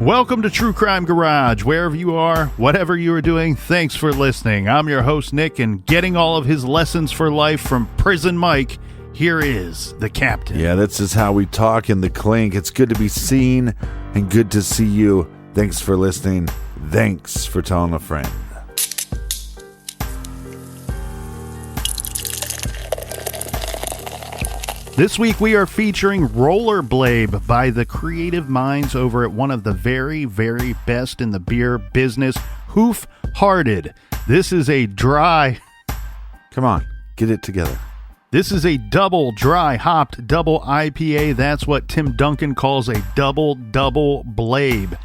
Welcome to True Crime Garage. Wherever you are, whatever you are doing, thanks for listening. I'm your host, Nick, and getting all of his lessons for life from Prison Mike, here is the Captain. Yeah, this is how we talk in the clink. It's good to be seen and good to see you. Thanks for listening. Thanks for telling a friend. This week we are featuring Rollerblade by the creative minds over at one of the very, very best in the beer business, Hoof. This is a dry... Come on, get it together. This is a double dry hopped double IPA. That's what Tim Duncan calls a double blade.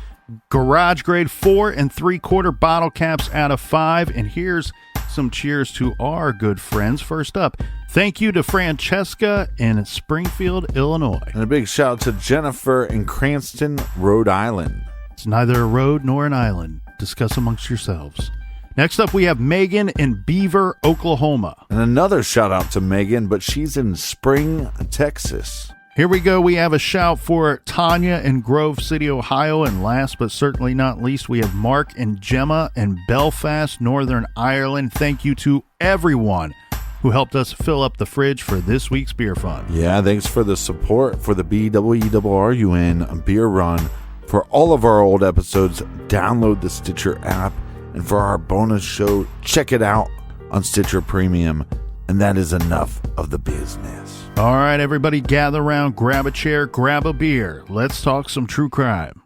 Garage grade 4 3/4 bottle caps out of 5. And here's some cheers to our good friends. First up, thank you to Francesca in Springfield, Illinois. And a big shout out to Jennifer in Cranston, Rhode Island. It's neither a road nor an island. Discuss amongst yourselves. Next up, we have Megan in Beaver, Oklahoma. And another shout out to Megan, but she's in Spring, Texas. Here we go. We have a shout for Tanya in Grove City, Ohio. And last but certainly not least, we have Mark and Gemma in Belfast, Northern Ireland. Thank you to everyone who helped us fill up the fridge for this week's beer fund. Yeah, thanks for the support for the BWERRUN beer run. For all of our old episodes, download the Stitcher app. And for our bonus show, check it out on Stitcher Premium. And that is enough of the business. All right, everybody, gather around, grab a chair, grab a beer. Let's talk some true crime.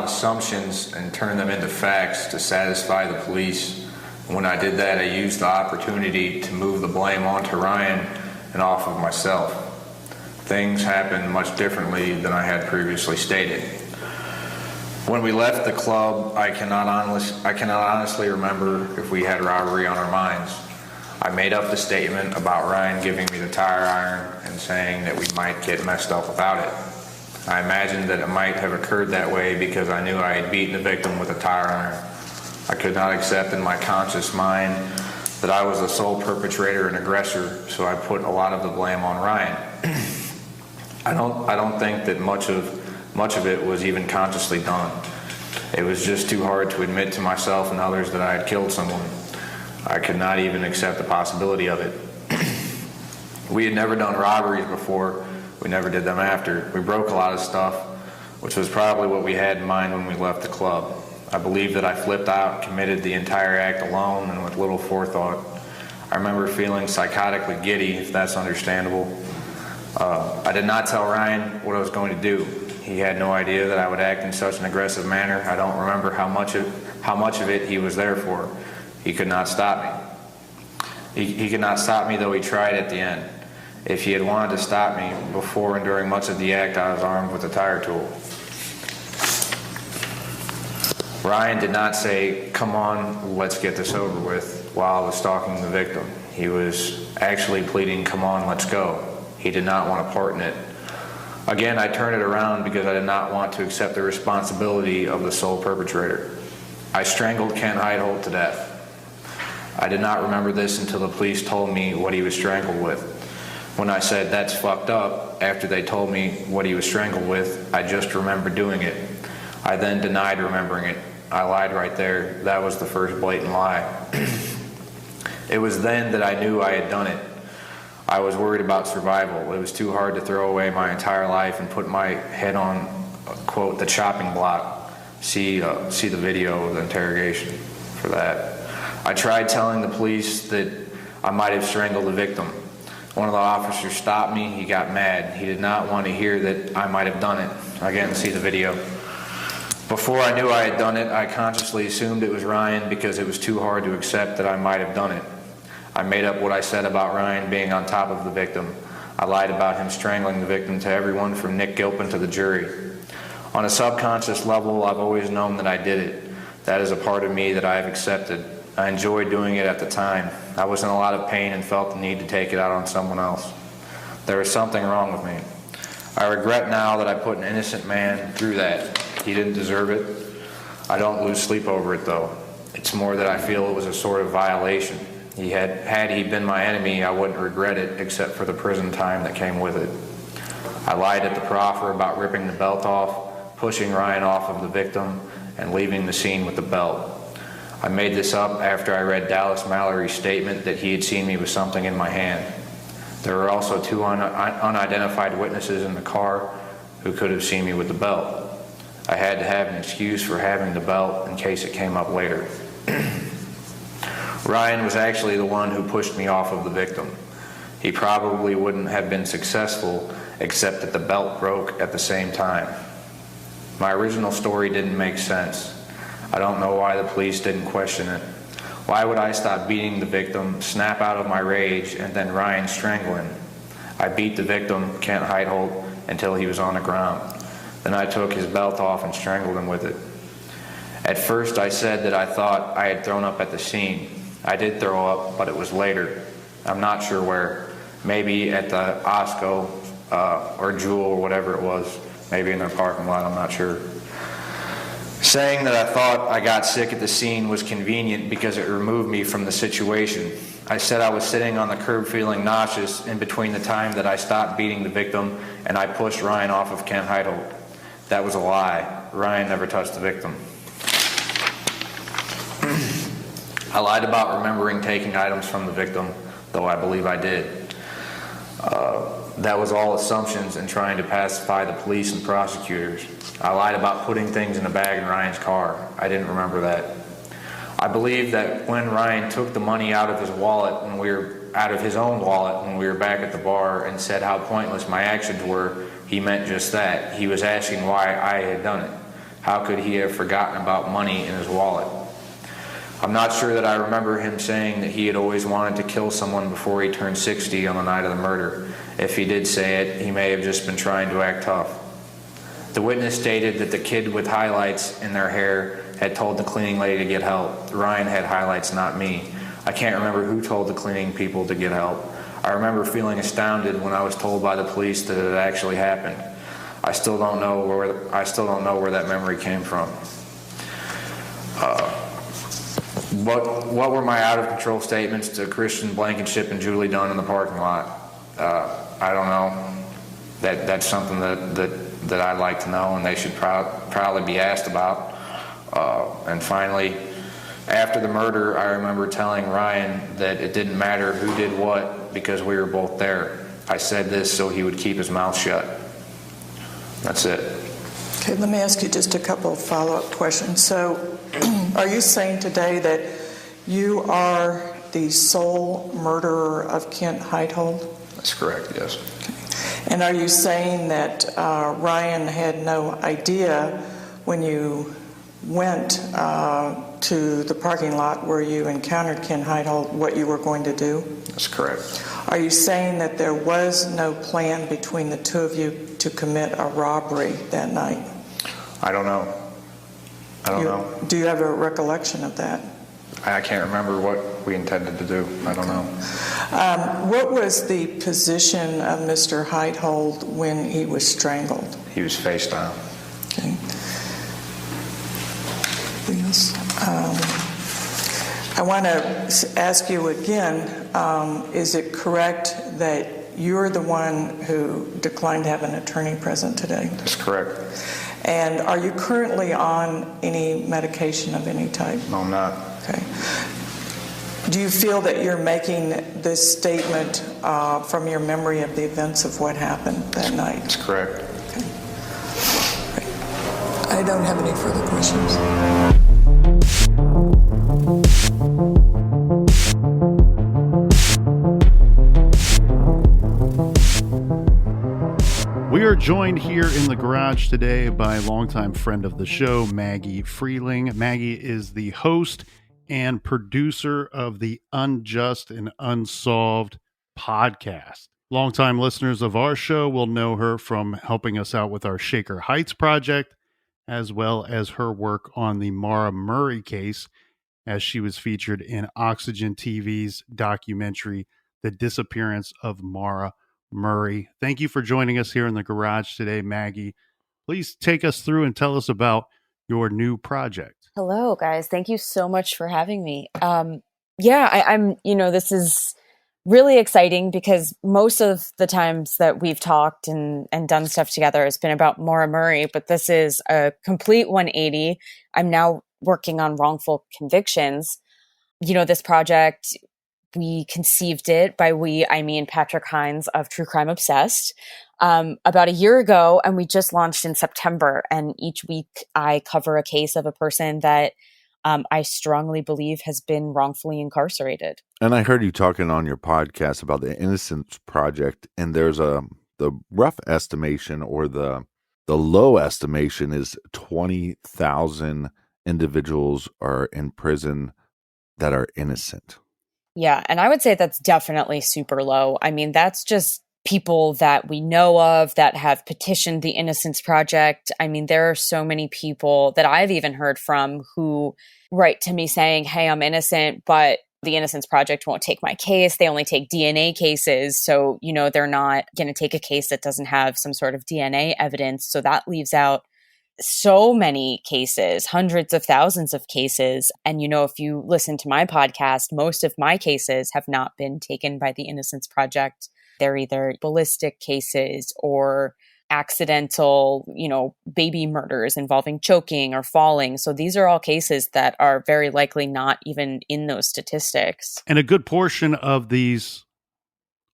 Assumptions and turn them into facts to satisfy the police. When I did that, I used the opportunity to move the blame onto Ryan and off of myself. Things happened much differently than I had previously stated. When we left the club, I cannot honestly remember if we had robbery on our minds. I made up the statement about Ryan giving me the tire iron and saying that we might get messed up without it. I imagined that it might have occurred that way because I knew I had beaten the victim with a tire iron. I could not accept in my conscious mind that I was the sole perpetrator and aggressor, so I put a lot of the blame on Ryan. I don't think that much of it was even consciously done. It was just too hard to admit to myself and others that I had killed someone. I could not even accept the possibility of it. We had never done robberies before. We never did them after. We broke a lot of stuff, which was probably what we had in mind when we left the club. I believe that I flipped out, committed the entire act alone and with little forethought. I remember feeling psychotically giddy, if that's understandable. I did not tell Ryan what I was going to do. He had no idea that I would act in such an aggressive manner. I don't remember how much of it he was there for. He could not stop me. He could not stop me, though he tried at the end. If he had wanted to stop me before and during much of the act, I was armed with a tire tool. Ryan did not say, "Come on, let's get this over with," while I was stalking the victim. He was actually pleading, "Come on, let's go." He did not want a part in it. Again, I turned it around because I did not want to accept the responsibility of the sole perpetrator. I strangled Kent Heitholt to death. I did not remember this until the police told me what he was strangled with. When I said, "That's fucked up," after they told me what he was strangled with, I just remembered doing it. I then denied remembering it. I lied right there. That was the first blatant lie. It was then that I knew I had done it. I was worried about survival. It was too hard to throw away my entire life and put my head on, quote, the chopping block. see the video of the interrogation for that. I tried telling the police that I might have strangled the victim. One of the officers stopped me. He got mad. He did not want to hear that I might have done it. Again, see the video. Before I knew I had done it, I consciously assumed it was Ryan because it was too hard to accept that I might have done it. I made up what I said about Ryan being on top of the victim. I lied about him strangling the victim to everyone from Nick Gilpin to the jury. On a subconscious level, I've always known that I did it. That is a part of me that I have accepted. I enjoyed doing it at the time. I was in a lot of pain and felt the need to take it out on someone else. There was something wrong with me. I regret now that I put an innocent man through that. He didn't deserve it. I don't lose sleep over it, though. It's more that I feel it was a sort of violation. Had he been my enemy, I wouldn't regret it, except for the prison time that came with it. I lied at the proffer about ripping the belt off, pushing Ryan off of the victim, and leaving the scene with the belt. I made this up after I read Dallas Mallory's statement that he had seen me with something in my hand. There were also two unidentified witnesses in the car who could have seen me with the belt. I had to have an excuse for having the belt in case it came up later. Ryan was actually the one who pushed me off of the victim. He probably wouldn't have been successful except that the belt broke at the same time. My original story didn't make sense. I don't know why the police didn't question it. Why would I stop beating the victim, snap out of my rage, and then Ryan strangle him? I beat the victim, Kent Heitholt, until he was on the ground. Then I took his belt off and strangled him with it. At first I said that I thought I had thrown up at the scene. I did throw up, but it was later. I'm not sure where. Maybe at the Osco or Jewel or whatever it was. Maybe in their parking lot, I'm not sure. Saying that I thought I got sick at the scene was convenient because it removed me from the situation. I said I was sitting on the curb feeling nauseous in between the time that I stopped beating the victim and I pushed Ryan off of Kent Heitholt. That was a lie. Ryan never touched the victim. I lied about remembering taking items from the victim, though I believe I did. That was all assumptions and trying to pacify the police and prosecutors. I lied about putting things in a bag in Ryan's car. I didn't remember that. I believe that when Ryan took the money out of his wallet out of his own wallet when we were back at the bar and said how pointless my actions were, he meant just that. He was asking why I had done it. How could he have forgotten about money in his wallet? I'm not sure that I remember him saying that he had always wanted to kill someone before he turned 60 on the night of the murder. If he did say it, he may have just been trying to act tough. The witness stated that the kid with highlights in their hair had told the cleaning lady to get help. Ryan had highlights, not me. I can't remember who told the cleaning people to get help. I remember feeling astounded when I was told by the police that it actually happened. I still don't know where that memory came from. What were my out-of-control statements to Christian Blankenship and Julie Dunn in the parking lot? I don't know. That's something that I'd like to know, and they should probably be asked about. And finally, after the murder, I remember telling Ryan that it didn't matter who did what because we were both there. I said this so he would keep his mouth shut. That's it. Okay, let me ask you just a couple of follow-up questions. So, are you saying today that you are the sole murderer of Kent Heitholt? That's correct, yes. Okay. And are you saying that Ryan had no idea when you went to the parking lot where you encountered Kent Heitholt what you were going to do? That's correct. Are you saying that there was no plan between the two of you to commit a robbery that night? I don't know. Do you have a recollection of that? I can't remember what we intended to do. I don't know. What was the position of Mr. Heitholt when he was strangled? He was face down. Okay. Yes. I want to ask you again, is it correct that you're the one who declined to have an attorney present today? That's correct. And are you currently on any medication of any type? No, I'm not. Okay. Do you feel that you're making this statement from your memory of the events of what happened that night? That's correct. Okay. I don't have any further questions. We are joined here in the garage today by a longtime friend of the show, Maggie Freeleng. Maggie is the host and producer of the Unjust and Unsolved podcast. Longtime listeners of our show will know her from helping us out with our Shaker Heights project, as well as her work on the Maura Murray case, as she was featured in Oxygen TV's documentary, The Disappearance of Maura Murray. Thank you for joining us here in the garage today, Maggie. Please take us through and tell us about your new project. Hello, guys. Thank you so much for having me. I'm, this is really exciting because most of the times that we've talked and done stuff together has been about Maura Murray, but this is a complete 180. I'm now working on wrongful convictions. This project, we conceived it by I mean Patrick Hines of True Crime Obsessed about a year ago, and we just launched in September. And each week I cover a case of a person that I strongly believe has been wrongfully incarcerated. And I heard you talking on your podcast about the Innocence Project, and there's the rough estimation or the low estimation is 20,000 individuals are in prison that are innocent. Yeah, and I would say that's definitely super low. I mean, that's just people that we know of that have petitioned the Innocence Project. I mean, there are so many people that I've even heard from who write to me saying, hey, I'm innocent, but the Innocence Project won't take my case. They only take DNA cases. So, they're not going to take a case that doesn't have some sort of DNA evidence. So that leaves out so many cases, hundreds of thousands of cases. And, if you listen to my podcast, most of my cases have not been taken by the Innocence Project. They're either ballistic cases or accidental, baby murders involving choking or falling. So these are all cases that are very likely not even in those statistics. And a good portion of these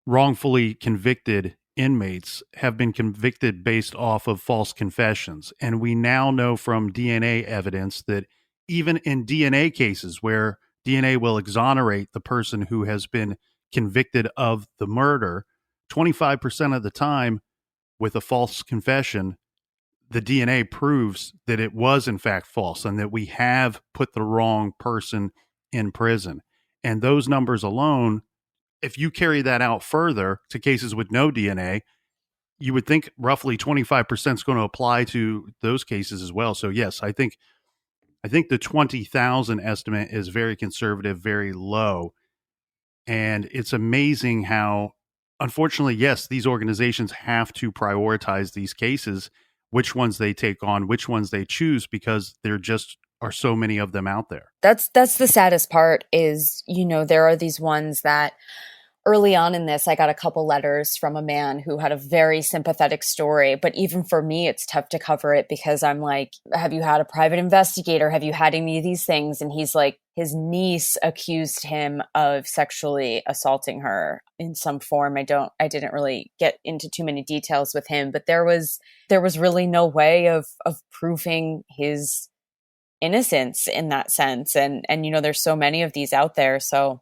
wrongfully convicted inmates have been convicted based off of false confessions. And we now know from DNA evidence that even in DNA cases where DNA will exonerate the person who has been convicted of the murder, 25% of the time with a false confession, the DNA proves that it was in fact false and that we have put the wrong person in prison. And those numbers alone, if you carry that out further to cases with no DNA, you would think roughly 25% is going to apply to those cases as well. So yes, I think the 20,000 estimate is very conservative, very low. And it's amazing how, unfortunately, yes, these organizations have to prioritize these cases, which ones they take on, which ones they choose, because there just are so many of them out there. That's the saddest part is, there are these ones that early on in this, I got a couple letters from a man who had a very sympathetic story. But even for me, it's tough to cover it because I'm like, have you had a private investigator? Have you had any of these things? And he's like, his niece accused him of sexually assaulting her in some form. I didn't really get into too many details with him, but there was really no way of proving his innocence in that sense. And there's so many of these out there. So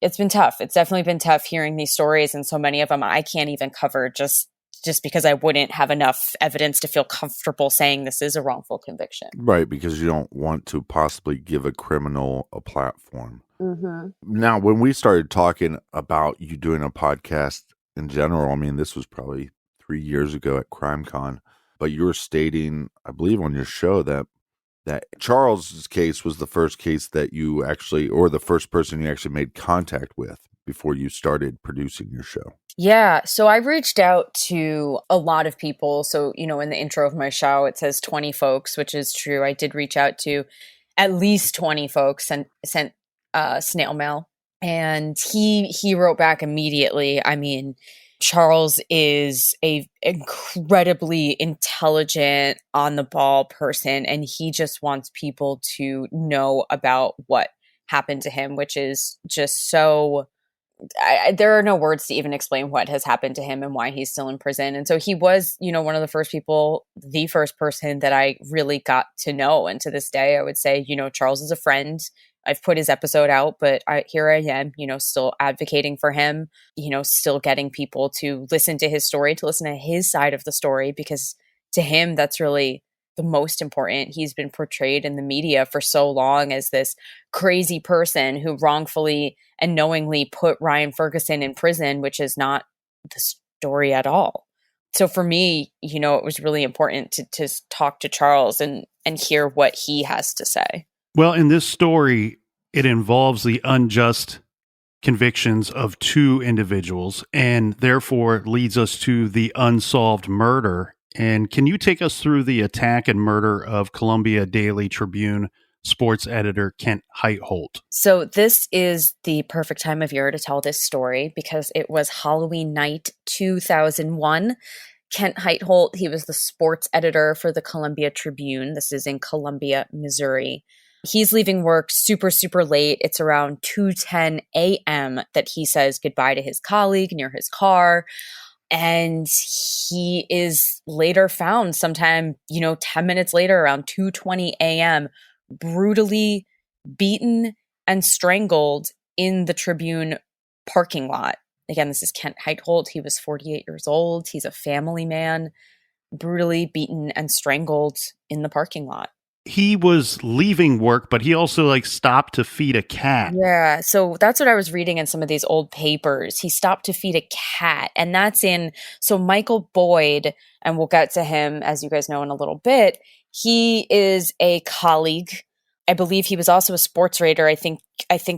it's been tough. It's definitely been tough hearing these stories, and so many of them I can't even cover just because I wouldn't have enough evidence to feel comfortable saying this is a wrongful conviction. Right, because you don't want to possibly give a criminal a platform. Mm-hmm. Now, when we started talking about you doing a podcast in general, I mean, this was probably 3 years ago at CrimeCon, but you were stating, I believe on your show, that Charles's case was the first case that you actually, or the first person you actually made contact with before you started producing your show. Yeah. So I reached out to a lot of people. So, in the intro of my show, it says 20 folks, which is true. I did reach out to at least 20 folks and sent snail mail. And he wrote back immediately. I mean, Charles is a incredibly intelligent, on the ball person, and he just wants people to know about what happened to him, which is just so there are no words to even explain what has happened to him and why he's still in prison. And so he was, one of the first people, the first person that I really got to know. And to this day, I would say, Charles is a friend. I've put his episode out, but here I am, still advocating for him, still getting people to listen to his story, to listen to his side of the story, because to him, that's really the most important. He's been portrayed in the media for so long as this crazy person who wrongfully and knowingly put Ryan Ferguson in prison, which is not the story at all. So for me, it was really important to talk to Charles and hear what he has to say. Well, in this story, it involves the unjust convictions of two individuals and therefore leads us to the unsolved murder. And can you take us through the attack and murder of Columbia Daily Tribune sports editor Kent Heitholt? So this is the perfect time of year to tell this story because it was Halloween night 2001. Kent Heitholt, he was the sports editor for the Columbia Tribune. This is in Columbia, Missouri. He's leaving work super, super late. It's around 2:10 a.m. that he says goodbye to his colleague near his car. And he is later found sometime, 10 minutes later, around 2:20 a.m., brutally beaten and strangled in the Tribune parking lot. Again, this is Kent Heitholt. He was 48 years old. He's a family man, brutally beaten and strangled in the parking lot. He was leaving work, but he also stopped to feed a cat. Yeah, so that's what I was reading in some of these old papers. He stopped to feed a cat, and that's so Michael Boyd, and we'll get to him, as you guys know, in a little bit. He is a colleague. I believe he was also a sports writer. I think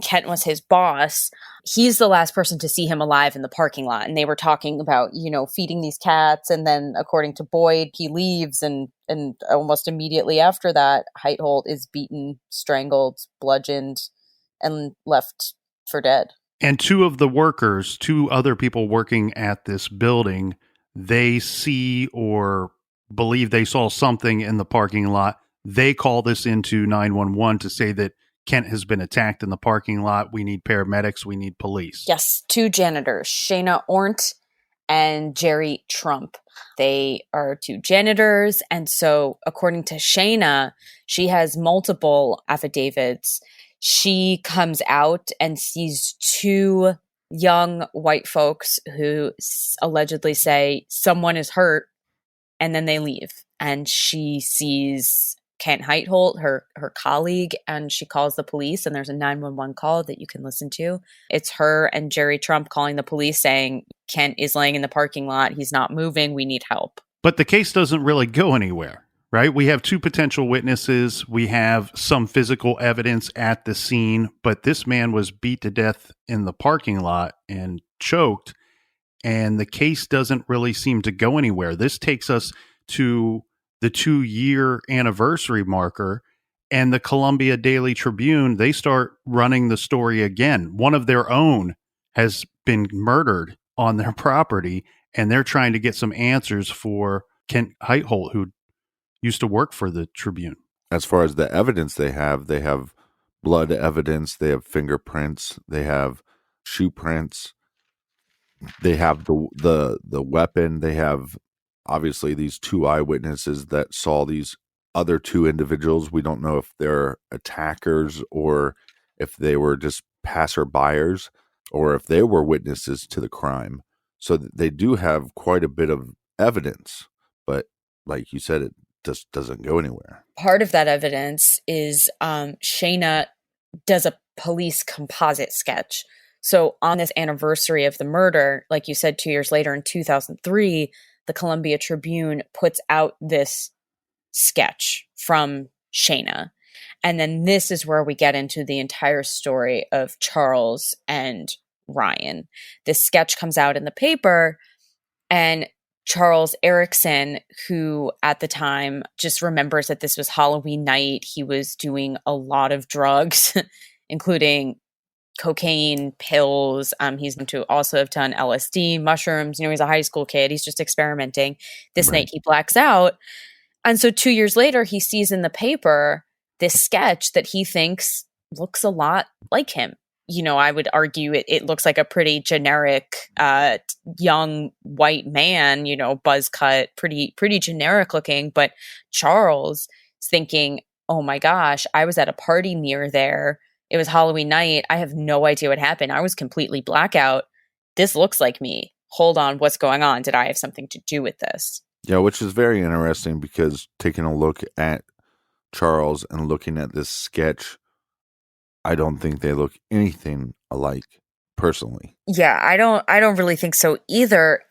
Kent was his boss. He's the last person to see him alive in the parking lot. And they were talking about, feeding these cats. And then according to Boyd, he leaves and almost immediately after that, Heitholt is beaten, strangled, bludgeoned, and left for dead. And two other people working at this building, they see or believe they saw something in the parking lot. They call this into 911 to say that Kent has been attacked in the parking lot. We need paramedics. We need police. Yes, two janitors, Shayna Ornt and Jerry Trump. They are two janitors. And so according to Shayna, she has multiple affidavits. She comes out and sees two young white folks who allegedly say someone is hurt, and then they leave. And she sees Kent Heitholt, her colleague, and she calls the police, and there's a 911 call that you can listen to. It's her and Jerry Trump calling the police saying, Kent is laying in the parking lot. He's not moving. We need help. But the case doesn't really go anywhere, right? We have two potential witnesses. We have some physical evidence at the scene, but this man was beat to death in the parking lot and choked, and the case doesn't really seem to go anywhere. This takes us to the 2-year anniversary marker, and the Columbia Daily Tribune, they start running the story again. One of their own has been murdered on their property, and they're trying to get some answers for Kent Heitholt, who used to work for the Tribune. As far as the evidence they have blood evidence, they have fingerprints, they have shoe prints, they have the weapon, they have obviously these two eyewitnesses that saw these other two individuals. We don't know if they're attackers or if they were just passerbyers or if they were witnesses to the crime. So they do have quite a bit of evidence, but like you said, it just doesn't go anywhere. Part of that evidence is Shayna does a police composite sketch. So on this anniversary of the murder, like you said, 2 years later in 2003, the Columbia Tribune puts out this sketch from Shayna. And then this is where we get into the entire story of Charles and Ryan. This sketch comes out in the paper, and Charles Erickson, who at the time just remembers that this was Halloween night, he was doing a lot of drugs, including cocaine, pills. He's going to also have done LSD, mushrooms. He's a high school kid. He's just experimenting. This night he blacks out. And so 2 years later, he sees in the paper this sketch that he thinks looks a lot like him. I would argue it looks like a pretty generic young white man, buzz cut, pretty generic looking. But Charles is thinking, oh my gosh, I was at a party near there. It was Halloween night. I have no idea what happened. I was completely blackout. This looks like me. Hold on, what's going on? Did I have something to do with this? Yeah, which is very interesting because taking a look at Charles and looking at this sketch, I don't think they look anything alike, personally. Yeah, I don't really think so either.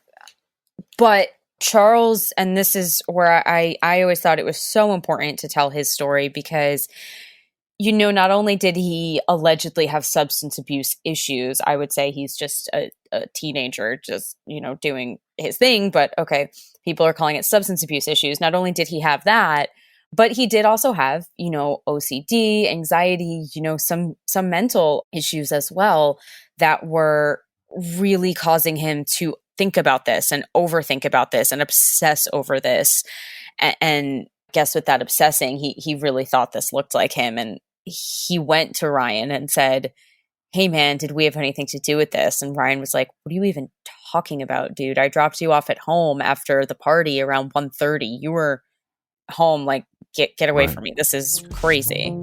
But Charles, and this is where I always thought it was so important to tell his story because, not only did he allegedly have substance abuse issues, I would say he's just a teenager just, doing his thing. But okay, people are calling it substance abuse issues. Not only did he have that, but he did also have, OCD, anxiety, some mental issues as well that were really causing him to think about this and overthink about this and obsess over this. And guess what, that obsessing, he really thought this looked like him. And he went to Ryan and said, hey man, did we have anything to do with this? And Ryan was like, what are you even talking about, dude? I dropped you off at home after the party around 1:30. You were home, like, get away from me. This is crazy.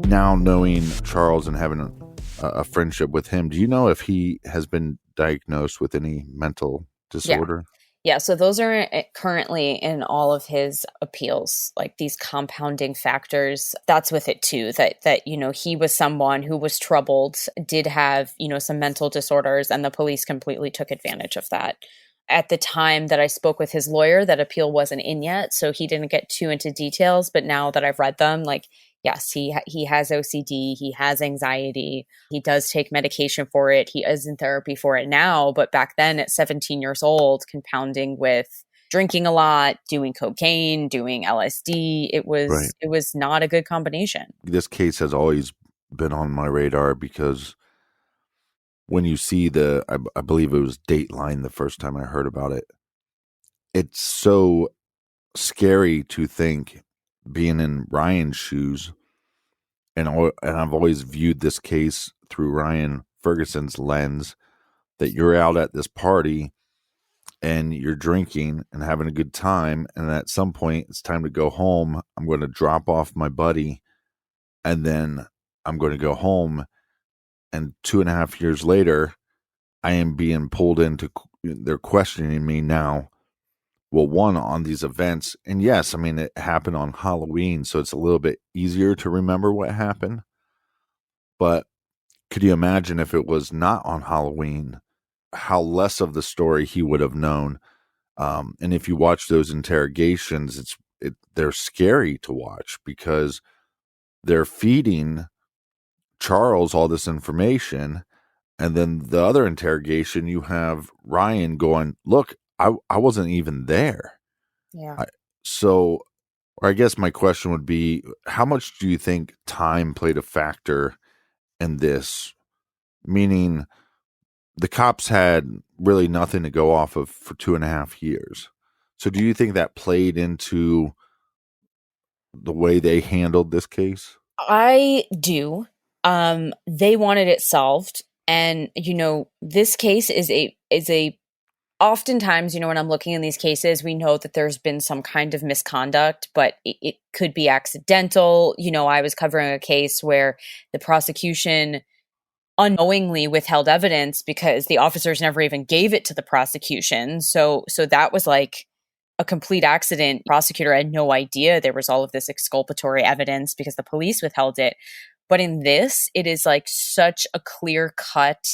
Now knowing Charles and having a friendship with him, do you know if he has been diagnosed with any mental disorder? Yeah, so those are currently in all of his appeals, like these compounding factors. That's with it too, that he was someone who was troubled, did have, some mental disorders, and the police completely took advantage of that. At the time that I spoke with his lawyer, that appeal wasn't in yet, so he didn't get too into details, but now that I've read them, like, yes, he has OCD, he has anxiety, he does take medication for it, he is in therapy for it now, but back then at 17 years old, compounding with drinking a lot, doing cocaine, doing LSD, it was not a good combination. This case has always been on my radar because when you see I believe it was Dateline the first time I heard about it, it's so scary to think, being in Ryan's shoes, and I've always viewed this case through Ryan Ferguson's lens, that you're out at this party and you're drinking and having a good time, and at some point it's time to go home. I'm going to drop off my buddy, and then I'm going to go home, and 2.5 years later, I am being pulled into, they're questioning me now. Well, one, on these events, and yes, I mean, it happened on Halloween, so it's a little bit easier to remember what happened. But could you imagine if it was not on Halloween, how less of the story he would have known? And if you watch those interrogations, they're scary to watch because they're feeding Charles all this information. And then the other interrogation, you have Ryan going, look, I wasn't even there. Yeah. So I guess my question would be, how much do you think time played a factor in this? Meaning the cops had really nothing to go off of for 2.5 years. So do you think that played into the way they handled this case? I do. They wanted it solved. And, this case is a oftentimes, when I'm looking in these cases, we know that there's been some kind of misconduct, but it could be accidental. I was covering a case where the prosecution unknowingly withheld evidence because the officers never even gave it to the prosecution. So that was like a complete accident. Prosecutor had no idea there was all of this exculpatory evidence because the police withheld it. But in this, it is like such a clear cut,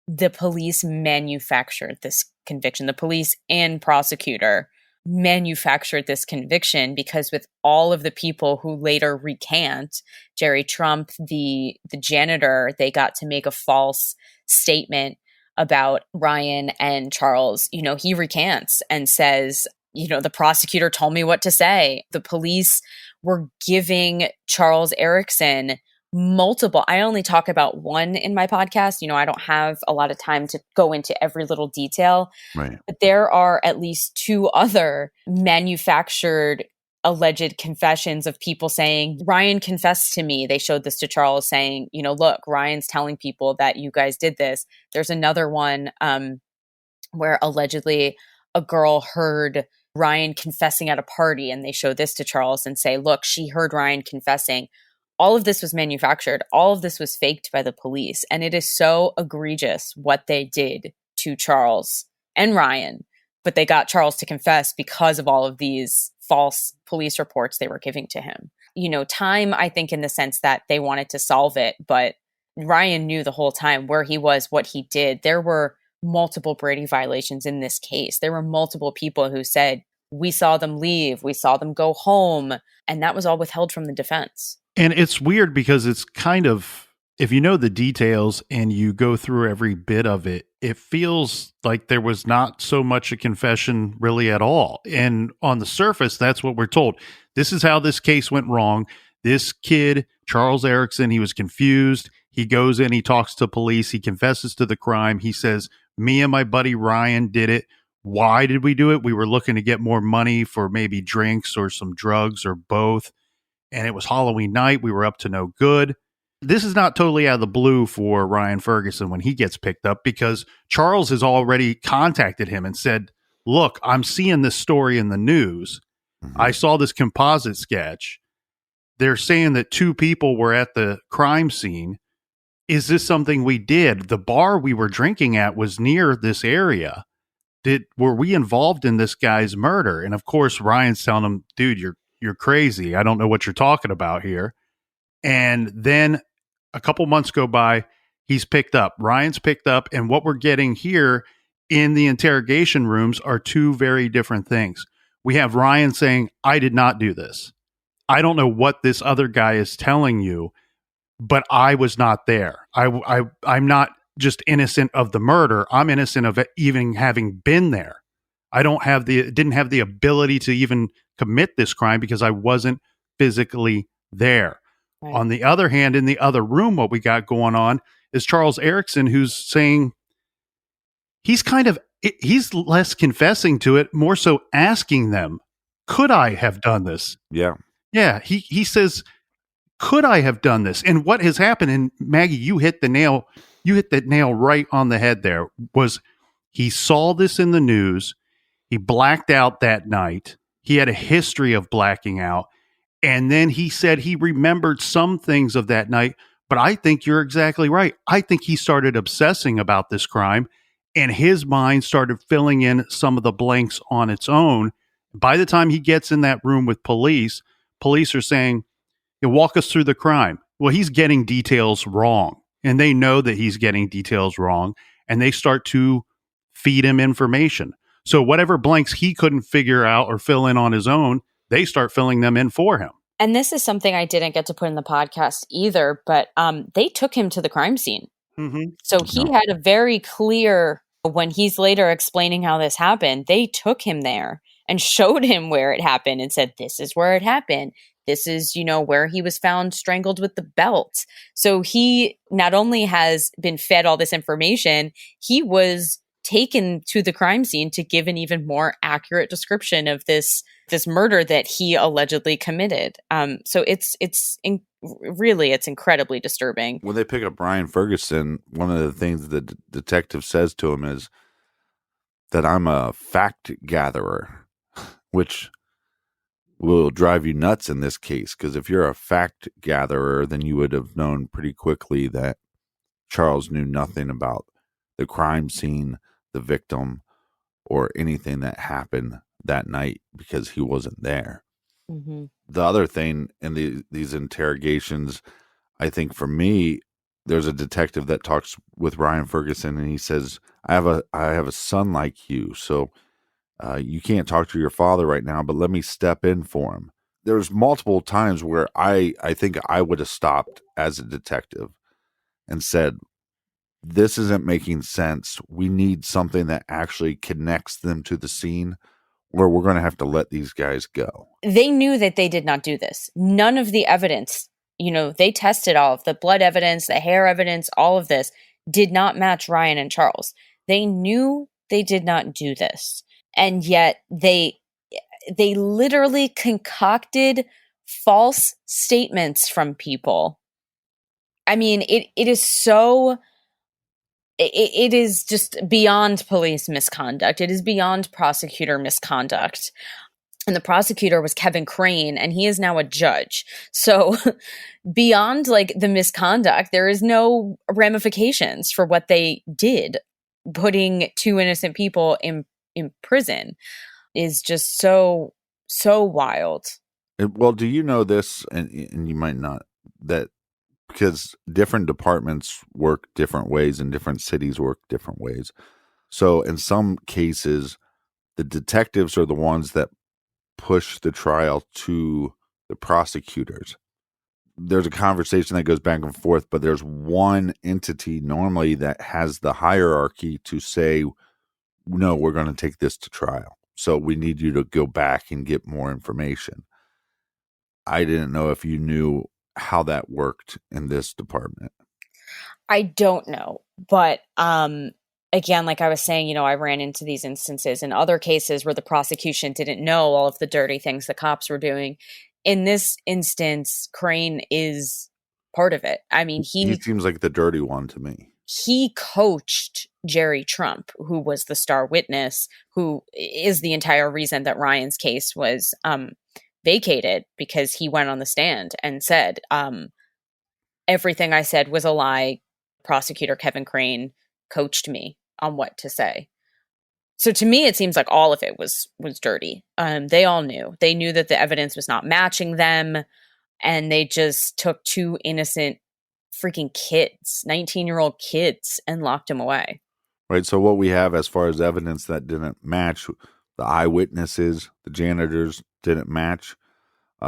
the police manufactured this conviction, the police and prosecutor. manufactured this conviction, because with all of the people who later recant, Jerry Trump, the janitor, they got to make a false statement about Ryan and Charles. He recants and says, the prosecutor told me what to say. The police were giving Charles Erickson multiple. I only talk about one in my podcast. I don't have a lot of time to go into every little detail. Right. But there are at least 2 other manufactured alleged confessions of people saying, Ryan confessed to me. They showed this to Charles saying, look, Ryan's telling people that you guys did this. There's another one where allegedly a girl heard Ryan confessing at a party, and they show this to Charles and say, look, she heard Ryan confessing. All of this was manufactured. All of this was faked by the police. And it is so egregious what they did to Charles and Ryan. But they got Charles to confess because of all of these false police reports they were giving to him. Time, I think, in the sense that they wanted to solve it, but Ryan knew the whole time where he was, what he did. There were multiple Brady violations in this case. There were multiple people who said, we saw them leave, we saw them go home, and that was all withheld from the defense. And it's weird because it's kind of, if you know the details and you go through every bit of it, it feels like there was not so much a confession really at all. And on the surface, that's what we're told. This is how this case went wrong. This kid, Charles Erickson, he was confused. He goes in, he talks to police, he confesses to the crime. He says, me and my buddy Ryan did it. Why did we do it? We were looking to get more money for maybe drinks or some drugs or both. And it was Halloween night. We were up to no good. This is not totally out of the blue for Ryan Ferguson when he gets picked up, because Charles has already contacted him and said, look, I'm seeing this story in the news. I saw this composite sketch. They're saying that 2 people were at the crime scene. Is this something we did? The bar we were drinking at was near this area. Were we involved in this guy's murder? And of course, Ryan's telling him, dude, you're crazy. I don't know what you're talking about here. And then a couple months go by, he's picked up. Ryan's picked up. And what we're getting here in the interrogation rooms are 2 very different things. We have Ryan saying, I did not do this. I don't know what this other guy is telling you, but I was not there. I'm not just innocent of the murder. I'm innocent of even having been there. I didn't have the ability to even commit this crime because I wasn't physically there. Right. On the other hand, in the other room, what we got going on is Charles Erickson, who's saying he's less confessing to it, more so asking them, could I have done this? Yeah. Yeah. He says, could I have done this? And what has happened, and Maggie, you hit the nail right on the head there, was he saw this in the news. He blacked out that night. He had a history of blacking out. And then he said he remembered some things of that night. But I think you're exactly right. I think he started obsessing about this crime, and his mind started filling in some of the blanks on its own. By the time he gets in that room with police are saying, walk us through the crime. Well, he's getting details wrong, and they know that he's getting details wrong, and they start to feed him information. So whatever blanks he couldn't figure out or fill in on his own, they start filling them in for him. And this is something I didn't get to put in the podcast either, but they took him to the crime scene. Mm-hmm. So he had a very clear, when he's later explaining how this happened, they took him there and showed him where it happened and said, this is where it happened. This is, where he was found strangled with the belt. So he not only has been fed all this information, he was taken to the crime scene to give an even more accurate description of this murder that he allegedly committed. So it's incredibly disturbing. When they pick up Ryan Ferguson, one of the things the detective says to him is that I'm a fact gatherer, which will drive you nuts in this case, because if you're a fact gatherer, then you would have known pretty quickly that Charles knew nothing about the crime scene, the victim, or anything that happened that night because he wasn't there. Mm-hmm. The other thing in these interrogations, I think for me, there's a detective that talks with Ryan Ferguson, and he says, I have a son like you. So You can't talk to your father right now, but let me step in for him. There's multiple times where I think I would have stopped as a detective and said, this isn't making sense. We need something that actually connects them to the scene, or we're going to have to let these guys go. They knew that they did not do this. None of the evidence, they tested all of the blood evidence, the hair evidence, all of this did not match Ryan and Charles. They knew they did not do this. And yet they literally concocted false statements from people. I mean, it is so... It is just beyond police misconduct. It is beyond prosecutor misconduct. And the prosecutor was Kevin Crane, and he is now a judge. So beyond like the misconduct, there is no ramifications for what they did. Putting two innocent people in prison is just so wild. Well, do you know this, and you might not, that because different departments work different ways and different cities work different ways. So in some cases, the detectives are the ones that push the trial to the prosecutors. There's a conversation that goes back and forth, but there's one entity normally that has the hierarchy to say, no, we're going to take this to trial. So we need you to go back and get more information. I didn't know if you knew how that worked in this department. I don't know, but again, like I was saying, I ran into these instances in other cases where the prosecution didn't know all of the dirty things the cops were doing. In this instance, Crane is part of it. I mean, he seems like the dirty one to me. He coached Jerry Trump, who was the star witness, who is the entire reason that Ryan's case was vacated, because he went on the stand and said, everything I said was a lie. Prosecutor Kevin Crane coached me on what to say. So to me, it seems like all of it was dirty. They all knew. They knew that the evidence was not matching them, and they just took two innocent freaking kids, 19-year-old kids, and locked them away. Right. So what we have as far as evidence that didn't match, the eyewitnesses, the janitors didn't match.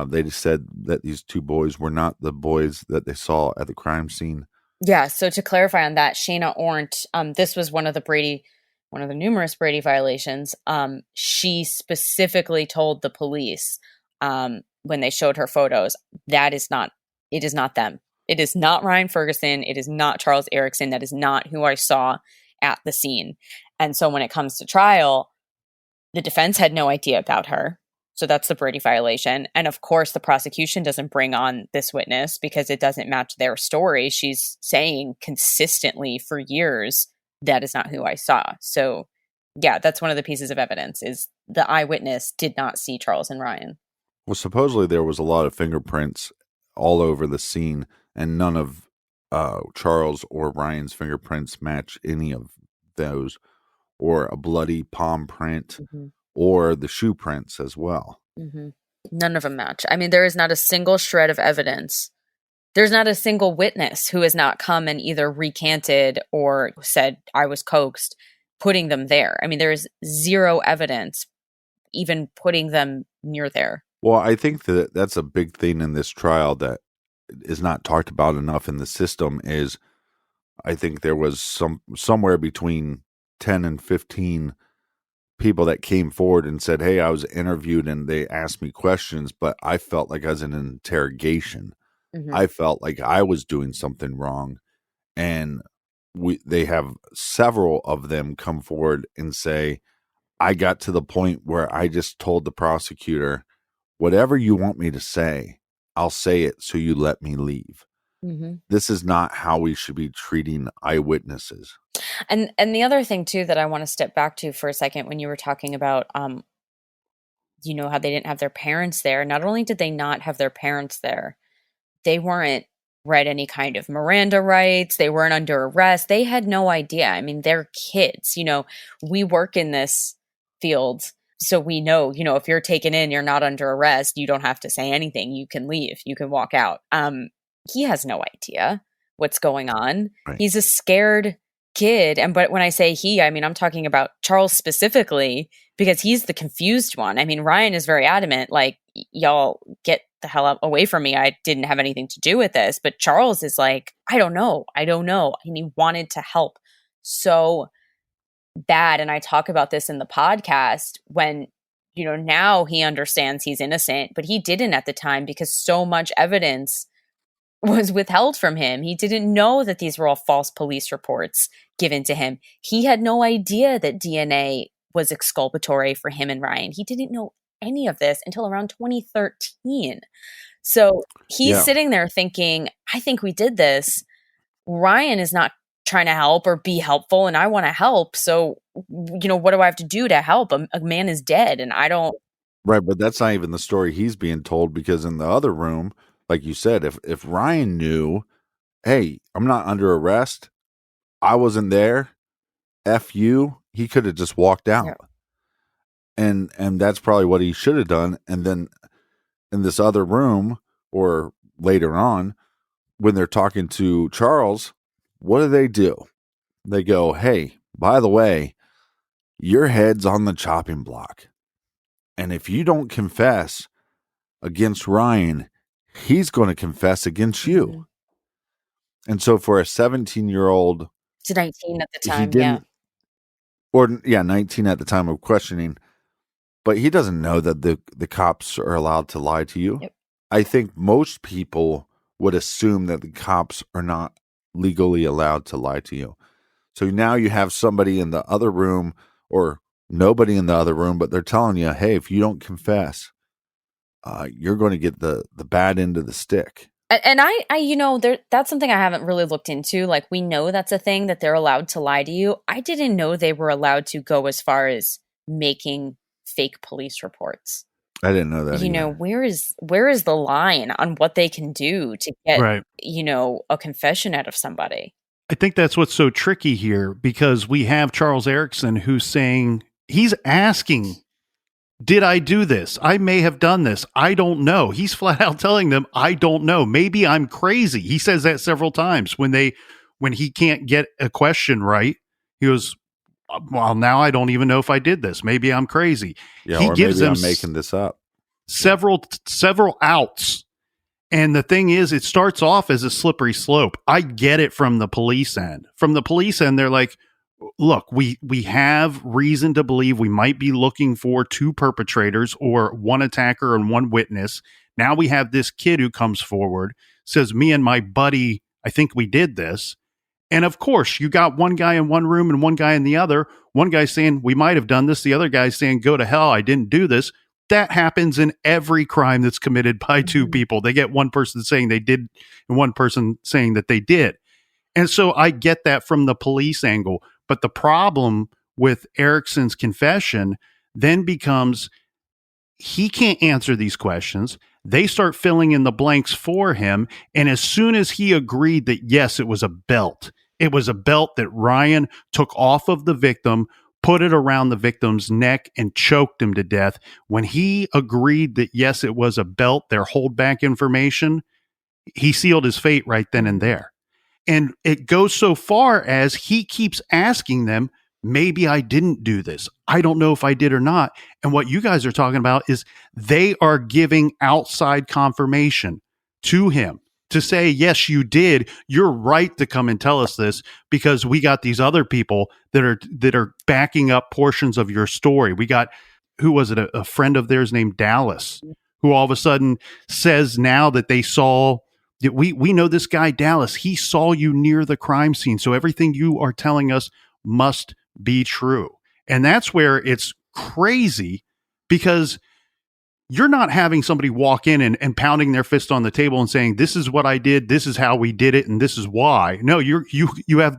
They just said that these two boys were not the boys that they saw at the crime scene. Yeah. So to clarify on that, Shayna Ornt, this was one of the numerous Brady violations. She specifically told the police when they showed her photos, it is not them. It is not Ryan Ferguson. It is not Charles Erickson. That is not who I saw at the scene. And so when it comes to trial, the defense had no idea about her. So that's the Brady violation. And of course, the prosecution doesn't bring on this witness because it doesn't match their story. She's saying consistently for years, that is not who I saw. So yeah, that's one of the pieces of evidence, is the eyewitness did not see Charles and Ryan. Well, supposedly there was a lot of fingerprints all over the scene, and none of Charles or Ryan's fingerprints match any of those, or a bloody palm print. Mm-hmm. Or the shoe prints as well. Mm-hmm. None of them match. I mean, there is not a single shred of evidence. There's not a single witness who has not come and either recanted or said, I was coaxed, putting them there. I mean, there is zero evidence even putting them near there. Well, I think that that's a big thing in this trial that is not talked about enough in the system. Is I think there was somewhere between 10 and 15 people that came forward and said, hey, I was interviewed and they asked me questions, but I felt like I was in an interrogation. Mm-hmm. I felt like I was doing something wrong. And they have several of them come forward and say, I got to the point where I just told the prosecutor, whatever you want me to say, I'll say it so you let me leave. Mm-hmm. This is not how we should be treating eyewitnesses. And the other thing too that I want to step back to for a second, when you were talking about, how they didn't have their parents there. Not only did they not have their parents there, they weren't read any kind of Miranda rights. They weren't under arrest. They had no idea. I mean, they're kids. We work in this field, so we know, if you're taken in, you're not under arrest. You don't have to say anything. You can leave. You can walk out. He has no idea what's going on. Right. He's a scared kid. But when I say he, I mean, I'm talking about Charles specifically. because he's the confused one. I mean, Ryan is very adamant, like, y'all get the hell up away from me. I didn't have anything to do with this. But Charles is like, I don't know. And he wanted to help so bad. And I talk about this in the podcast when, now he understands he's innocent, but he didn't at the time because so much evidence was withheld from him. He didn't know that these were all false police reports given to him. He had no idea that DNA was exculpatory for him and Ryan. He didn't know any of this until around 2013. So he's sitting there thinking, I think we did this. Ryan is not trying to help or be helpful, and I want to help. So, what do I have to do to help? A man is dead, and I don't. Right, but that's not even the story he's being told, because in the other room, like you said, if Ryan knew, hey, I'm not under arrest, I wasn't there, F you, he could have just walked out. Yeah. And that's probably what he should have done. And then in this other room, or later on, when they're talking to Charles, what do? They go, hey, by the way, your head's on the chopping block. And if you don't confess against Ryan, he's going to confess against you. Mm-hmm. And so for a 17-year-old... To 19 at the time, Or, 19 at the time of questioning. But he doesn't know that the cops are allowed to lie to you. Yep. I think most people would assume that the cops are not legally allowed to lie to you. So now you have somebody in the other room, or nobody in the other room, but they're telling you, hey, if you don't confess, you're going to get the bad end of the stick. And I that's something I haven't really looked into. Like, we know that's a thing, that they're allowed to lie to you. I didn't know they were allowed to go as far as making fake police reports. I didn't know that. Where is the line on what they can do to get, a confession out of somebody? I think that's what's so tricky here, because we have Charles Erickson who's saying, he's asking, did I do this? I may have done this. I don't know. He's flat out telling them, I don't know. Maybe I'm crazy. He says that several times when he can't get a question right. He goes, well, now I don't even know if I did this. Maybe I'm crazy. Yeah, he or gives maybe them I'm making this up. Several outs. And the thing is, it starts off as a slippery slope. I get it from the police end. From the police end, they're like, look, we have reason to believe we might be looking for two perpetrators, or one attacker and one witness. Now we have this kid who comes forward, says, me and my buddy, I think we did this. And of course, you got one guy in one room and one guy in the other. One guy saying, we might have done this. The other guy saying, go to hell, I didn't do this. That happens in every crime that's committed by two people. They get one person saying they did and one person saying that they did. And so I get that from the police angle. But the problem with Erickson's confession then becomes, he can't answer these questions. They start filling in the blanks for him. And as soon as he agreed that, yes, it was a belt that Ryan took off of the victim, put it around the victim's neck, and choked him to death. When he agreed that, yes, it was a belt, their holdback information, he sealed his fate right then and there. And it goes so far as he keeps asking them, maybe I didn't do this. I don't know if I did or not. And what you guys are talking about is they are giving outside confirmation to him to say, yes, you did. You're right to come and tell us this, because we got these other people that are backing up portions of your story. We got, who was it? A friend of theirs named Dallas, who all of a sudden says now that they saw, that we know this guy Dallas, he saw you near the crime scene. So everything you are telling us must be true. And that's where it's crazy, because you're not having somebody walk in and pounding their fist on the table and saying, this is what I did, this is how we did it, and this is why. No, you have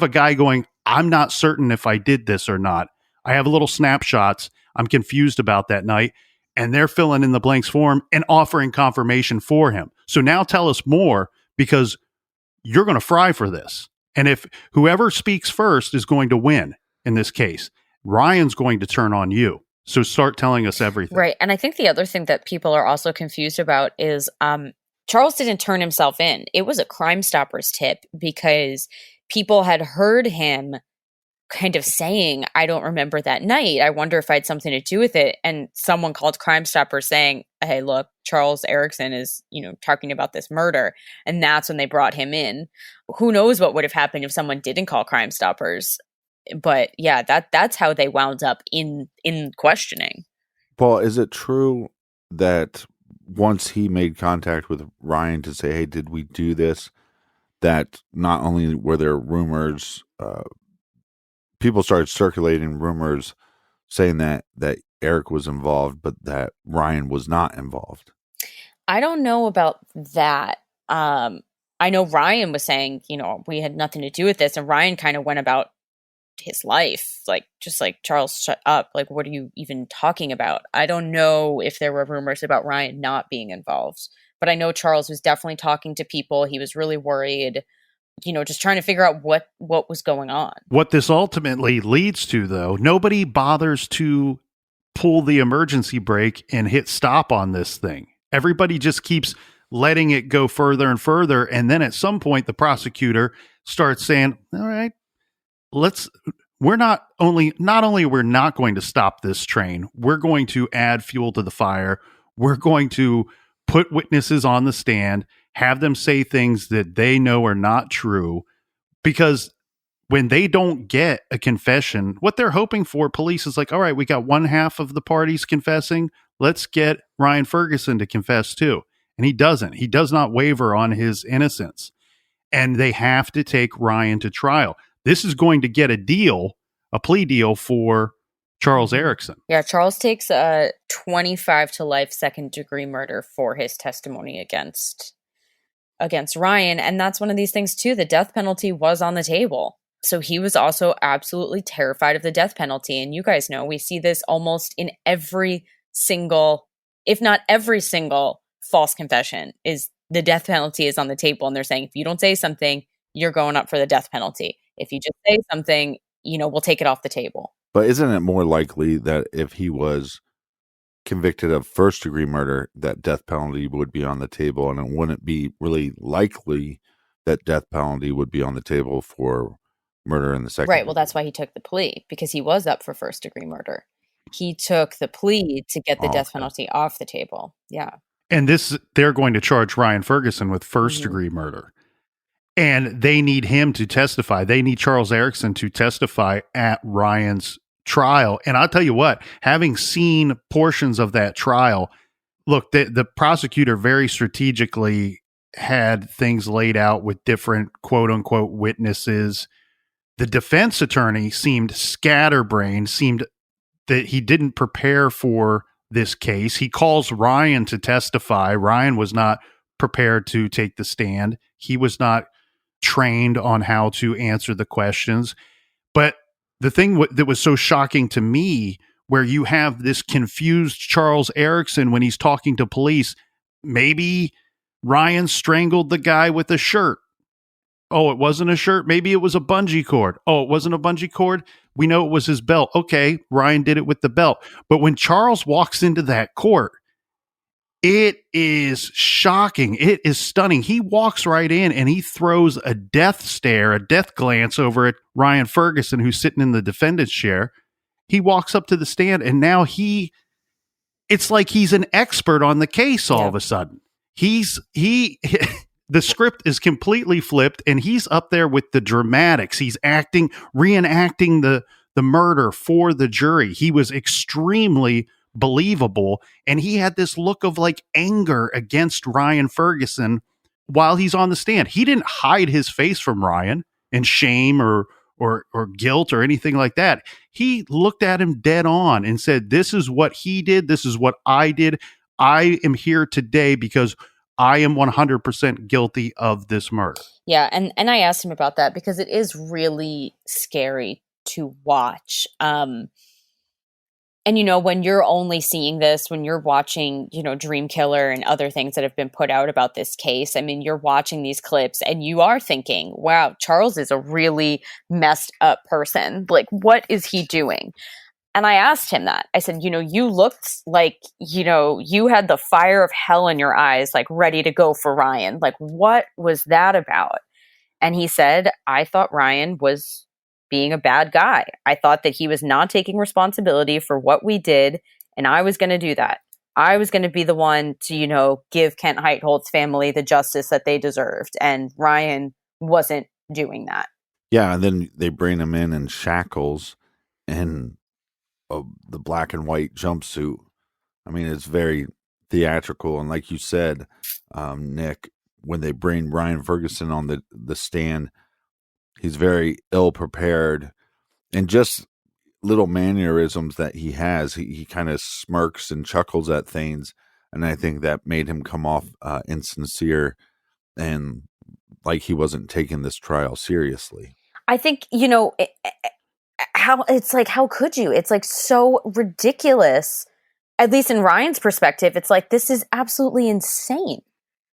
a guy going, I'm not certain if I did this or not. I have little snapshots. I'm confused about that night. And they're filling in the blanks for him and offering confirmation for him. So now tell us more, because you're going to fry for this. And if whoever speaks first is going to win in this case, Ryan's going to turn on you. So start telling us everything. Right. And I think the other thing that people are also confused about is Charles didn't turn himself in. It was a Crime Stoppers tip, because people had heard him kind of saying, I don't remember that night. I wonder if I had something to do with it. And someone called Crime Stoppers saying, hey, look, Charles Erickson is, talking about this murder. And that's when they brought him in. Who knows what would have happened if someone didn't call Crime Stoppers. But yeah, that's how they wound up in questioning. Paul, is it true that once he made contact with Ryan to say, hey, did we do this, that not only were there rumors, people started circulating rumors saying that Eric was involved, but that Ryan was not involved? I don't know about that. I know Ryan was saying, we had nothing to do with this. And Ryan kind of went about his life, just like, Charles, shut up. Like, what are you even talking about? I don't know if there were rumors about Ryan not being involved, but I know Charles was definitely talking to people. He was really worried, just trying to figure out what was going on. What this ultimately leads to, though, nobody bothers to pull the emergency brake and hit stop on this thing. Everybody just keeps letting it go further and further. And then at some point, the prosecutor starts saying, all right, we're not only we're not going to stop this train, we're going to add fuel to the fire. We're going to put witnesses on the stand, have them say things that they know are not true, because when they don't get a confession, what they're hoping for, police is like, all right, we got one half of the parties confessing. Let's get Ryan Ferguson to confess too. And he doesn't. He does not waver on his innocence. And they have to take Ryan to trial. This is going to get a plea deal for Charles Erickson. Yeah, Charles takes a 25 to life second-degree murder for his testimony against Ryan. And that's one of these things, too. The death penalty was on the table. So he was also absolutely terrified of the death penalty. And you guys know, we see this almost in every single, if not every single, false confession, is the death penalty is on the table. And they're saying, if you don't say something, you're going up for the death penalty. If you just say something, we'll take it off the table. But isn't it more likely that if he was convicted of first-degree murder, that death penalty would be on the table, and it wouldn't be really likely that death penalty would be on the table for murder in the second? Right. Well, that's why he took the plea, because he was up for first-degree murder. He took the plea to get the death penalty off the table. Yeah. And they're going to charge Ryan Ferguson with first-degree murder. And they need him to testify. They need Charles Erickson to testify at Ryan's trial. And I'll tell you what, having seen portions of that trial, look, the prosecutor very strategically had things laid out with different quote unquote witnesses. The defense attorney seemed scatterbrained, seemed that he didn't prepare for this case. He calls Ryan to testify. Ryan was not prepared to take the stand. He was not trained on how to answer the questions. But the thing that was so shocking to me, where you have this confused Charles Erickson when he's talking to police, maybe Ryan strangled the guy with a shirt. Oh, it wasn't a shirt. Maybe it was a bungee cord. Oh, it wasn't a bungee cord. We know it was his belt. Okay, Ryan did it with the belt. But when Charles walks into that court, it is shocking. It is stunning. He walks right in and he throws a death stare, a death glance over at Ryan Ferguson, who's sitting in the defendant's chair. He walks up to the stand and now it's like he's an expert on the case all of a sudden. The script is completely flipped and he's up there with the dramatics. He's reenacting the murder for the jury. He was extremely believable, and he had this look of like anger against Ryan Ferguson while he's on the stand. He didn't hide his face from Ryan in shame or guilt or anything like that. He looked at him dead on and said, this is what he did. This is what I did. I am here today because I am 100% guilty of this murder. Yeah. And I asked him about that because it is really scary to watch. And, when you're only seeing this, when you're watching, Dream Killer and other things that have been put out about this case, I mean, you're watching these clips and you are thinking, wow, Charles is a really messed up person. Like, what is he doing? And I asked him that. I said, you looked like, you had the fire of hell in your eyes, like ready to go for Ryan. Like, what was that about? And he said, I thought Ryan was being a bad guy. I thought that he was not taking responsibility for what we did, and I was going to do that. I was going to be the one to, give Kent Heitholt's family the justice that they deserved. And Ryan wasn't doing that. Yeah, and then they bring him in shackles and the black and white jumpsuit. I mean, it's very theatrical. And like you said, Nick, when they bring Ryan Ferguson on the stand, he's very ill prepared, and just little mannerisms that he has. He kind of smirks and chuckles at things, and I think that made him come off insincere and like he wasn't taking this trial seriously. I think, how could you? It's like so ridiculous. At least in Ryan's perspective, it's like, this is absolutely insane.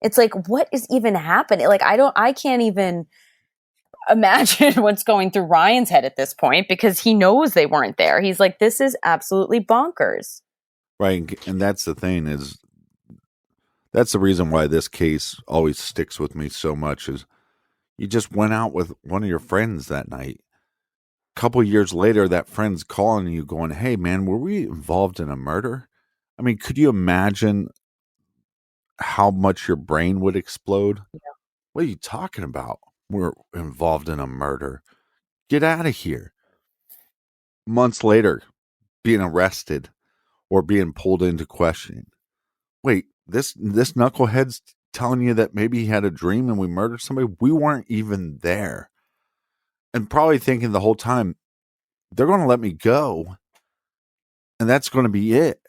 It's like, what is even happening? Like, I can't even imagine what's going through Ryan's head at this point, because he knows they weren't there. He's like, this is absolutely bonkers. Right. And that's the thing, is that's the reason why this case always sticks with me so much, is you just went out with one of your friends that night. A couple years later, that friend's calling you going, hey man, were we involved in a murder? I mean, could you imagine how much your brain would explode? Yeah. What are you talking about? We're involved in a murder. Get out of here. Months later, being arrested or being pulled into questioning. Wait, this knucklehead's telling you that maybe he had a dream and we murdered somebody? We weren't even there. And probably thinking the whole time, they're going to let me go, and that's going to be it.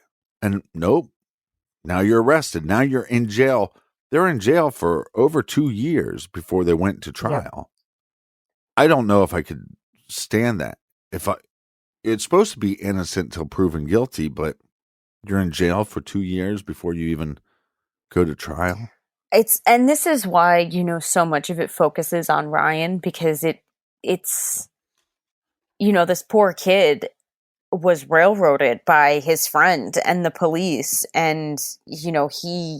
And nope. Now you're arrested. Now you're in jail. They're in jail for over 2 years before they went to trial. Yeah. I don't know if I could stand that. It's supposed to be innocent till proven guilty, but you're in jail for 2 years before you even go to trial. And this is why, so much of it focuses on Ryan, because it's this poor kid was railroaded by his friend and the police, and he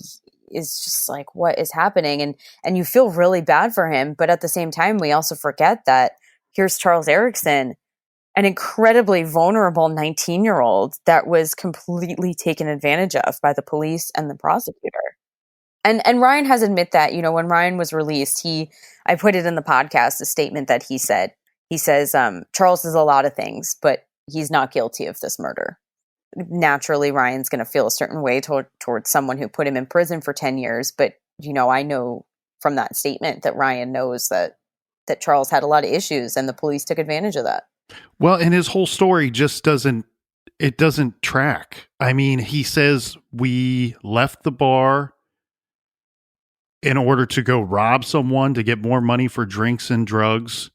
is just like, what is happening? And you feel really bad for him, but at the same time we also forget that here's Charles Erickson, an incredibly vulnerable 19-year-old that was completely taken advantage of by the police and the prosecutor. And Ryan has admitted that, when Ryan was released, I put it in the podcast, a statement that he said. He says, Charles is a lot of things, but he's not guilty of this murder. Naturally, Ryan's going to feel a certain way towards someone who put him in prison for 10 years. But, I know from that statement that Ryan knows that Charles had a lot of issues and the police took advantage of that. Well, and his whole story just doesn't track. I mean, he says we left the bar in order to go rob someone to get more money for drinks and drugs.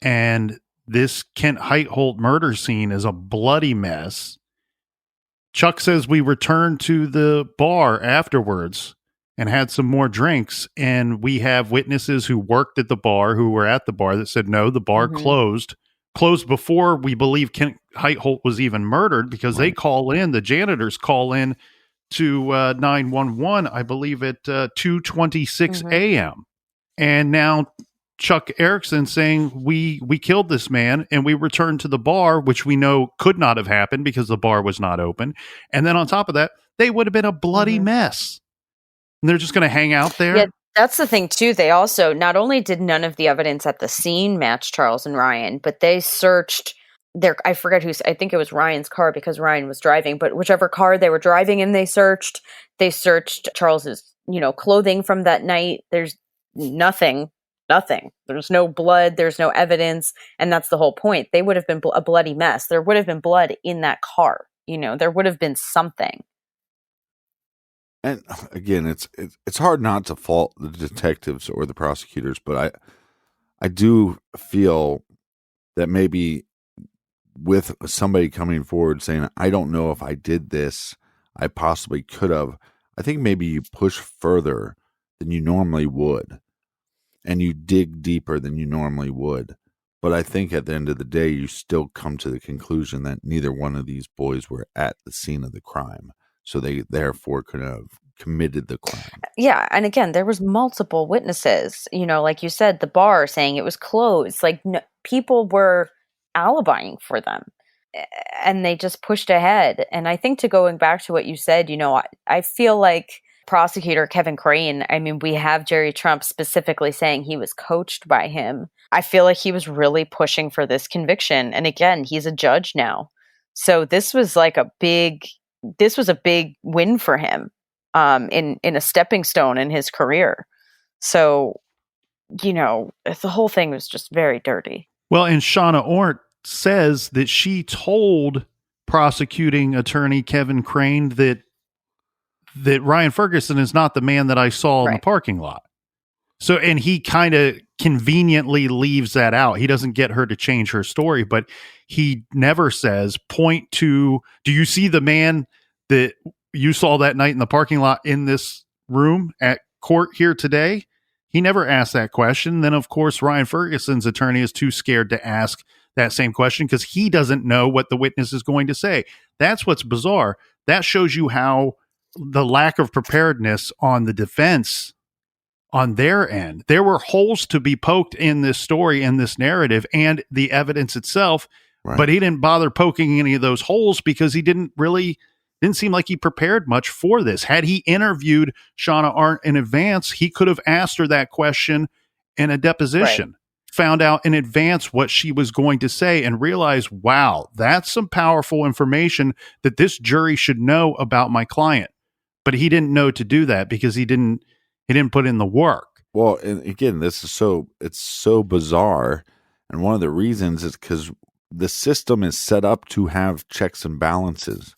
And this Kent Heitholt murder scene is a bloody mess. Chuck says we returned to the bar afterwards and had some more drinks. And we have witnesses who worked at the bar, who were at the bar, that said, no, the bar closed before we believe Kent Heitholt was even murdered, because they call in, the janitors call in to 911, I believe at 2:26 a.m. And now Chuck Erickson saying we killed this man and we returned to the bar, which we know could not have happened because the bar was not open. And then on top of that, they would have been a bloody mess. And they're just going to hang out there. Yeah, that's the thing too. They also, not only did none of the evidence at the scene match Charles and Ryan, but they searched I think it was Ryan's car because Ryan was driving, but whichever car they were driving in, they searched Charles's, clothing from that night. There's nothing. There's no blood. There's no evidence. And that's the whole point. They would have been a bloody mess. There would have been blood in that car. There would have been something. And again, it's hard not to fault the detectives or the prosecutors, but I do feel that maybe with somebody coming forward saying, I don't know if I did this, I possibly could have, I think maybe you push further than you normally would. And you dig deeper than you normally would. But I think at the end of the day, you still come to the conclusion that neither one of these boys were at the scene of the crime. So they therefore could have committed the crime. Yeah, and again, there was multiple witnesses. Like you said, the bar saying it was closed. Like people were alibying for them, and they just pushed ahead. And I think, to going back to what you said, I feel like prosecutor Kevin Crane, I mean, we have Jerry Trump specifically saying he was coached by him. I feel like he was really pushing for this conviction. And again, he's a judge now. So this was a big win for him, in a stepping stone in his career. So, the whole thing was just very dirty. Well, and Shauna Ornt says that she told prosecuting attorney Kevin Crane that Ryan Ferguson is not the man that I saw in the parking lot. So, and he kind of conveniently leaves that out. He doesn't get her to change her story, but he never says, point to, do you see the man that you saw that night in the parking lot in this room at court here today? He never asked that question. Then, of course, Ryan Ferguson's attorney is too scared to ask that same question because he doesn't know what the witness is going to say. That's what's bizarre. That shows you how the lack of preparedness on the defense on their end. There were holes to be poked in this story and this narrative and the evidence itself, but he didn't bother poking any of those holes because he didn't seem like he prepared much for this. Had he interviewed Shauna Arndt in advance, he could have asked her that question in a deposition, found out in advance what she was going to say, and realized, wow, that's some powerful information that this jury should know about my client. But he didn't know to do that because he didn't put in the work. Well, and again, it's so bizarre. And one of the reasons is because the system is set up to have checks and balances.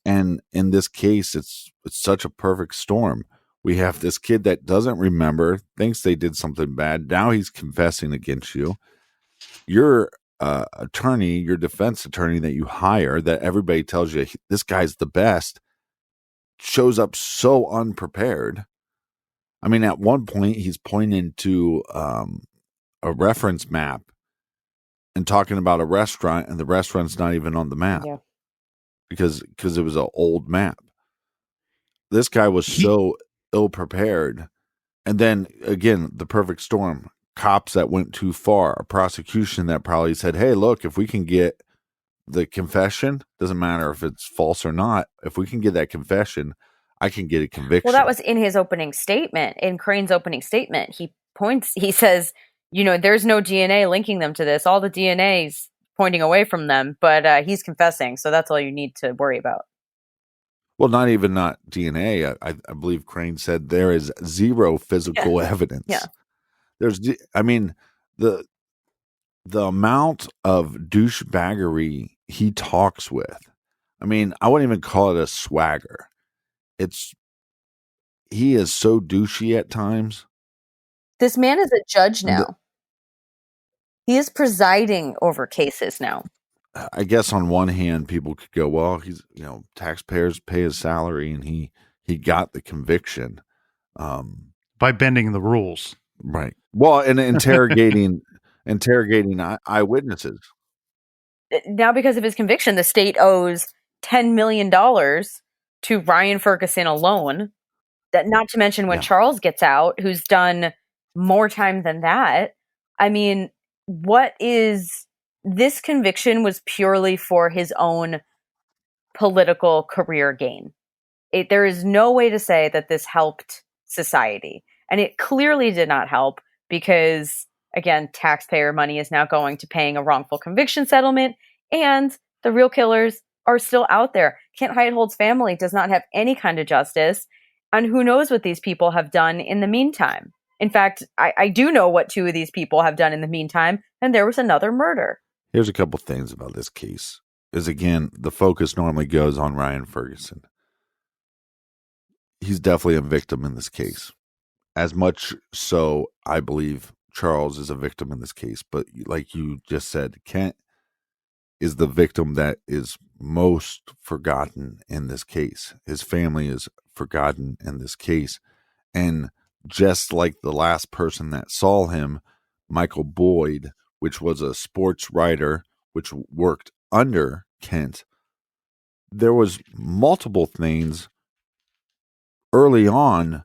And in this case, it's such a perfect storm. We have this kid that doesn't remember, thinks they did something bad. Now he's confessing against you. Your attorney, your defense attorney that you hire, that everybody tells you this guy's the best, shows up so unprepared. I mean, at one point, he's pointing to a reference map and talking about a restaurant, and the restaurant's not even on the map because it was an old map. This guy was so ill-prepared. And then, again, the perfect storm. Cops that went too far. A prosecution that probably said, hey, look, if we can get the confession, doesn't matter if it's false or not, if we can get that confession, I can get a conviction. Well, that was in his opening statement, in Crane's opening statement. He says, there's no DNA linking them to this. All the DNA's pointing away from them, but he's confessing. So that's all you need to worry about. Well, not DNA. I believe Crane said there is zero physical evidence. Yeah. The amount of douchebaggery he talks with. I mean, I wouldn't even call it a swagger. He is so douchey at times. This man is a judge now. He is presiding over cases now. I guess on one hand, people could go, well, he's, taxpayers pay his salary and he got the conviction. By bending the rules. Right. Well, and interrogating eyewitnesses. Now, because of his conviction, the state owes $10 million to Ryan Ferguson alone. That, not to mention when Charles gets out, who's done more time than that. I mean, this conviction was purely for his own political career gain. There is no way to say that this helped society. And it clearly did not help because, again, taxpayer money is now going to paying a wrongful conviction settlement, and the real killers are still out there. Kent Heitholt's family does not have any kind of justice, and who knows what these people have done in the meantime. In fact, I do know what two of these people have done in the meantime, and there was another murder. Here's a couple things about this case. Is, again, the focus normally goes on Ryan Ferguson. He's definitely a victim in this case. As much so, I believe Charles is a victim in this case. But like you just said, Kent is the victim that is most forgotten in this case. His family is forgotten in this case. And just like the last person that saw him, Michael Boyd, which was a sports writer, which worked under Kent, there was multiple things early on,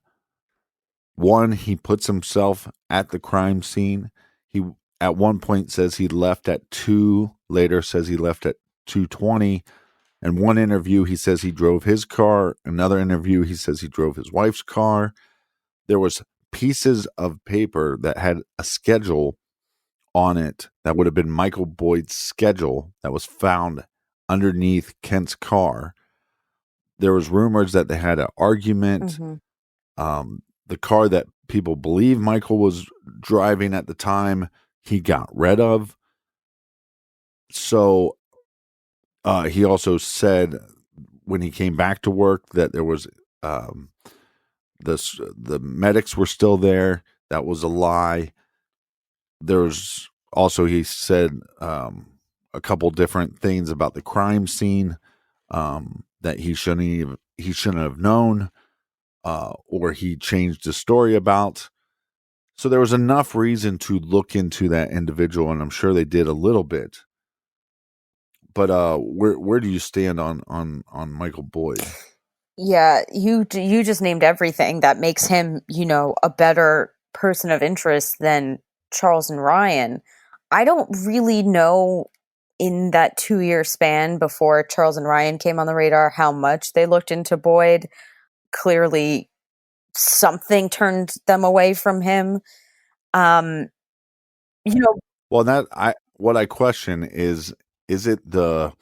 one, he puts himself at the crime scene. He at one point says he left at 2, later says he left at 2:20. In one interview, he says he drove his car. Another interview, he says he drove his wife's car. There was pieces of paper that had a schedule on it that would have been Michael Boyd's schedule that was found underneath Kent's car. There was rumors that they had an argument. The car that people believe Michael was driving at the time, he got rid of. So he also said when he came back to work that there was the medics were still there. That was a lie. There was also, he said a couple different things about the crime scene that he shouldn't have known, or he changed the story about. So there was enough reason to look into that individual, and I'm sure they did a little bit. But where do you stand on Michael Boyd? Yeah, you just named everything that makes him, a better person of interest than Charles and Ryan. I don't really know in that 2-year span before Charles and Ryan came on the radar how much they looked into Boyd. Clearly something turned them away from him. Well, what I question is it the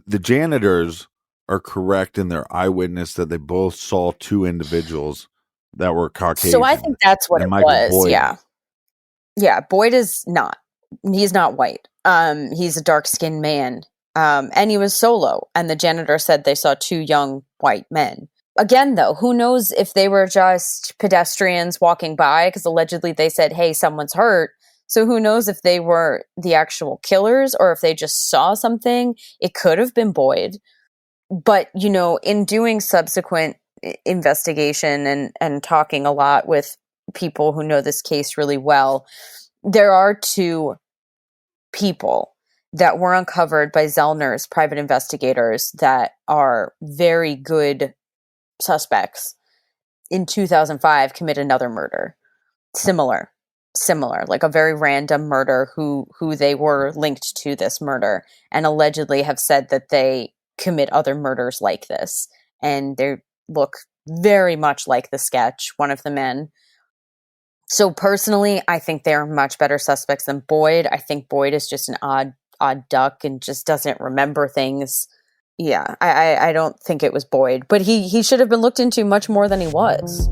janitors are correct in their eyewitness that they both saw 2 individuals that were Caucasian? So I think that's what it was. Boyd, Yeah. Boyd is not. He's not white. He's a dark-skinned man. And he was solo. And the janitor said they saw 2 young white men. Again, though, who knows if they were just pedestrians walking by, because allegedly they said, hey, someone's hurt. So who knows if they were the actual killers or if they just saw something. It could have been Boyd. But, in doing subsequent investigation and talking a lot with people who know this case really well, there are 2 people that were uncovered by Zellner's private investigators that are very good suspects. In 2005, commit another murder. Similar, like a very random murder who they were linked to this murder and allegedly have said that they commit other murders like this. And they look very much like the sketch, one of the men. So personally, I think they're much better suspects than Boyd. I think Boyd is just an odd duck and just doesn't remember things. Yeah, I don't think it was Boyd, but he should have been looked into much more than he was.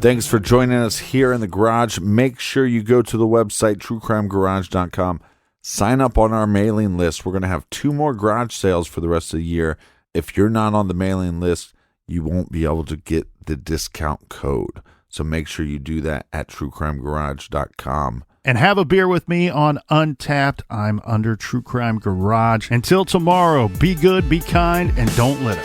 Thanks for joining us here in the garage. Make sure you go to the website, truecrimegarage.com. Sign up on our mailing list. We're going to have 2 more garage sales for the rest of the year. If you're not on the mailing list, you won't be able to get the discount code. So make sure you do that at truecrimegarage.com. And have a beer with me on Untapped. I'm under True Crime Garage. Until tomorrow, be good, be kind, and don't litter.